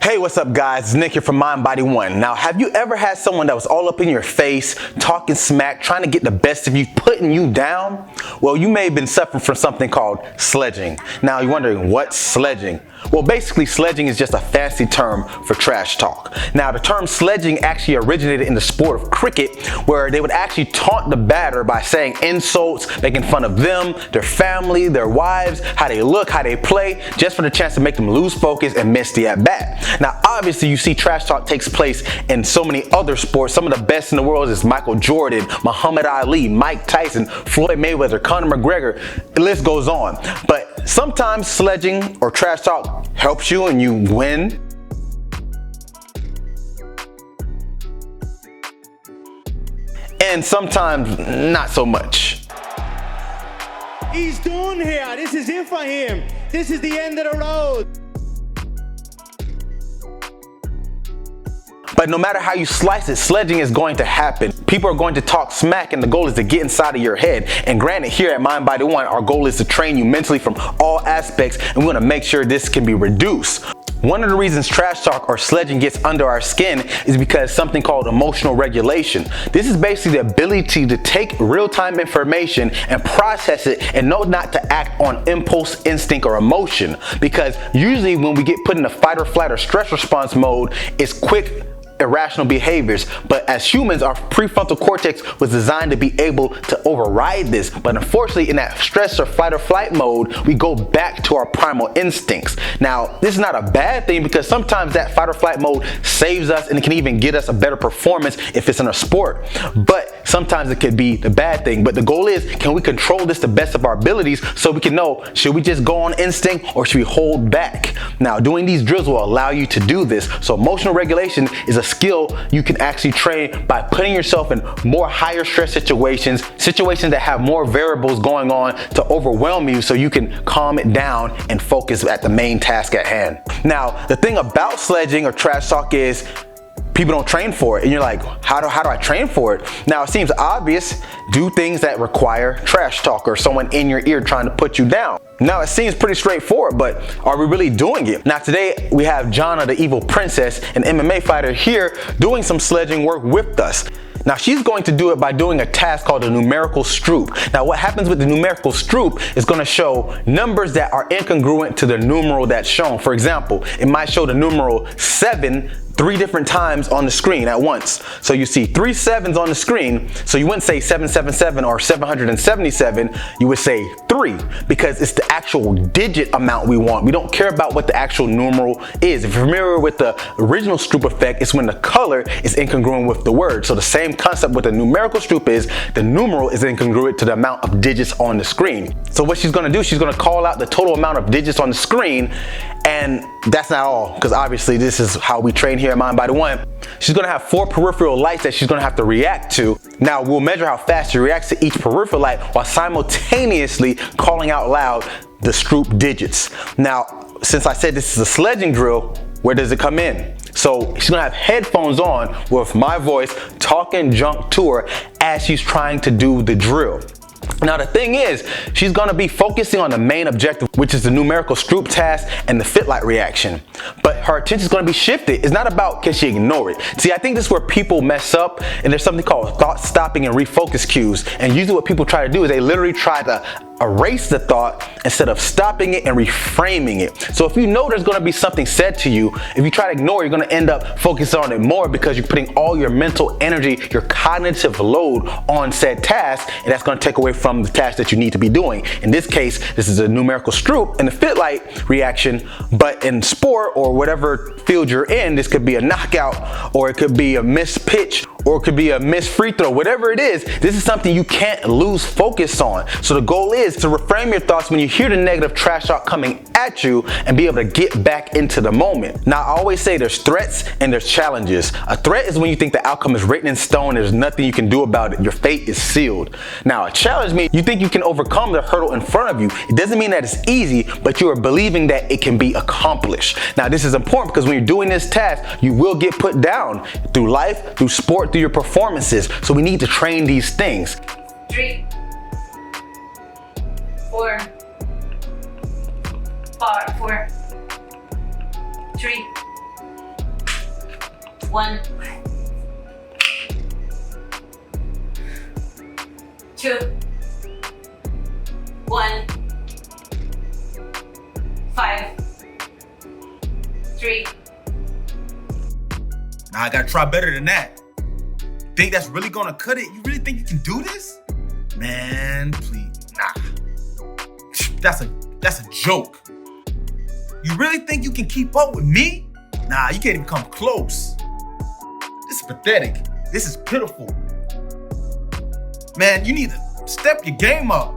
Hey, what's up guys? It's Nick here from Mind Body One. Now, have you ever had someone that was all up in your face, talking smack, trying to get the best of you, putting you down? Well, you may have been suffering from something called sledging. Now, you're wondering, what's sledging? Well, basically, sledging is just a fancy term for trash talk. Now, the term sledging actually originated in the sport of cricket, where they would actually taunt the batter by saying insults, making fun of them, their family, their wives, how they look, how they play, just for the chance to make them lose focus and miss the at-bat. Now, obviously, you see trash talk takes place in so many other sports. Some of the best in the world is Michael Jordan, Muhammad Ali, Mike Tyson, Floyd Mayweather, Conor McGregor. The list goes on. But sometimes sledging or trash talk helps you and you win. And sometimes not so much. He's done here. This is it for him. This is the end of the road. But no matter how you slice it, sledging is going to happen. People are going to talk smack, and the goal is to get inside of your head. And granted, here at Mind Body One, our goal is to train you mentally from all aspects, and we want to make sure this can be reduced. One of the reasons trash talk or sledging gets under our skin is because something called emotional regulation. This is basically the ability to take real-time information and process it and know not to act on impulse, instinct, or emotion. Because usually when we get put in a fight or flight or stress response mode, it's quick, irrational behaviors. But as humans, our prefrontal cortex was designed to be able to override this. But unfortunately, in that stress or fight or flight mode, we go back to our primal instincts. Now, this is not a bad thing, because sometimes that fight or flight mode saves us, and it can even get us a better performance if it's in a sport. But sometimes it could be the bad thing. But the goal is, can we control this to the best of our abilities so we can know, should we just go on instinct or should we hold back? Now, doing these drills will allow you to do this. So emotional regulation is a skill you can actually train by putting yourself in more higher stress situations that have more variables going on to overwhelm you, so you can calm it down and focus at the main task at hand. Now, the thing about sledging or trash talk is people don't train for it, and you're like, how do I train for it? Now, it seems obvious. Do things that require trash talk or someone in your ear trying to put you down. Now, it seems pretty straightforward, but are we really doing it? Now, today we have Julianna, the evil princess, an MMA fighter, here doing some sledging work with us. Now, she's going to do it by doing a task called a numerical stroop. Now, what happens with the numerical stroop is going to show numbers that are incongruent to the numeral that's shown. For example, it might show the numeral 7 3 different times on the screen at once. So you see 3 sevens on the screen, so you wouldn't say 777 or 777, you would say 3, because it's the actual digit amount we want. We don't care about what the actual numeral is. If you're familiar with the original stroop effect, it's when the color is incongruent with the word. So the same concept with the numerical stroop is the numeral is incongruent to the amount of digits on the screen. So what she's gonna do, she's gonna call out the total amount of digits on the screen. And that's not all, because obviously this is how we train here at Mind Body One. She's gonna have 4 peripheral lights that she's gonna have to react to. Now, we'll measure how fast she reacts to each peripheral light while simultaneously calling out loud the stroop digits. Now, since I said this is a sledging drill, where does it come in? So she's gonna have headphones on with my voice talking junk to her as she's trying to do the drill. Now, the thing is, she's gonna be focusing on the main objective, which is the numerical stroop task and the fit light reaction. But her attention is gonna be shifted. It's not about can she ignore it. See, I think this is where people mess up, and there's something called thought stopping and refocus cues. And usually what people try to do is they literally try to erase the thought instead of stopping it and reframing it. So if you know there's going to be something said to you, if you try to ignore it, you're going to end up focusing on it more, because you're putting all your mental energy, your cognitive load on said task, and that's going to take away from the task that you need to be doing. In this case, this is a numerical stroop and the fit light reaction. But in sport or whatever field you're in, this could be a knockout, or it could be a missed pitch, or it could be a missed free throw. Whatever it is, this is something you can't lose focus on. So the goal is to reframe your thoughts when you hear the negative trash talk coming at you and be able to get back into the moment. Now, I always say there's threats and there's challenges. A threat is when you think the outcome is written in stone, there's nothing you can do about it, your fate is sealed. Now, a challenge means you think you can overcome the hurdle in front of you. It doesn't mean that it's easy, but you are believing that it can be accomplished. Now, this is important because when you're doing this task, you will get put down through life, through sport, through your performances. So we need to train these things. 3, 4, 5, 4, 3, 1, 2, 1, 5, 3. Now I gotta try better than that. Think that's really gonna cut it? You really think you can do this? Man, please, nah. That's a joke. You really think you can keep up with me? Nah, you can't even come close. This is pathetic. This is pitiful. Man, you need to step your game up.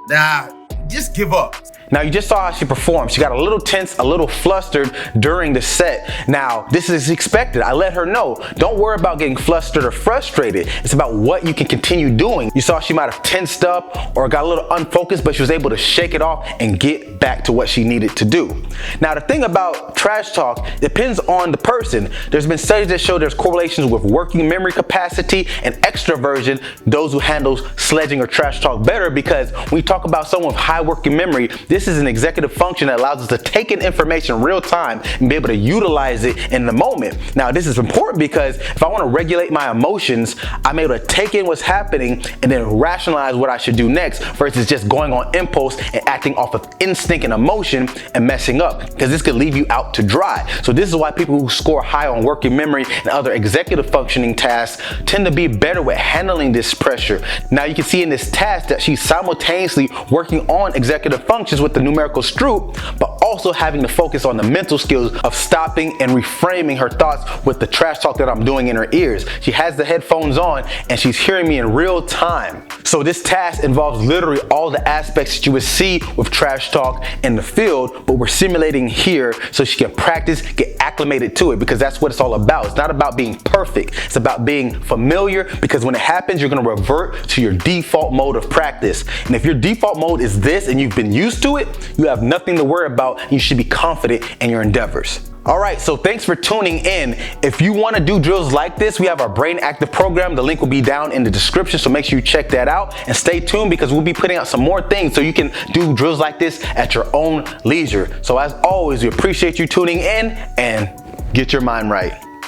Nah, just give up. Now you just saw how she performed. She got a little tense, a little flustered during the set. Now this is expected. I let her know, don't worry about getting flustered or frustrated. It's about what you can continue doing. You saw she might have tensed up or got a little unfocused, but she was able to shake it off and get back to what she needed to do. Now the thing about trash talk depends on the person. There's been studies that show there's correlations with working memory capacity and extroversion, those who handle sledging or trash talk better, because when you talk about someone with high working memory, this is an executive function that allows us to take in information real time and be able to utilize it in the moment. Now, this is important because if I want to regulate my emotions, I'm able to take in what's happening and then rationalize what I should do next versus just going on impulse and acting off of instinct and emotion and messing up, because this could leave you out to dry. So this is why people who score high on working memory and other executive functioning tasks tend to be better with handling this pressure. Now, you can see in this task that she's simultaneously working on executive functions with the numerical Stroop, but also having to focus on the mental skills of stopping and reframing her thoughts with the trash talk that I'm doing in her ears. She has the headphones on and she's hearing me in real time. So this task involves literally all the aspects that you would see with trash talk in the field, but we're simulating here so she can practice, get acclimated to it, because that's what it's all about. It's not about being perfect. It's about being familiar, because when it happens, you're going to revert to your default mode of practice. And if your default mode is this and you've been used to it, you have nothing to worry about. You should be confident in your endeavors. All right, so thanks for tuning in. If you want to do drills like this, we have our Brain Active program. The link will be down in the description, so make sure you check that out and stay tuned, because we'll be putting out some more things so you can do drills like this at your own leisure. So as always, we appreciate you tuning in, and get your mind right.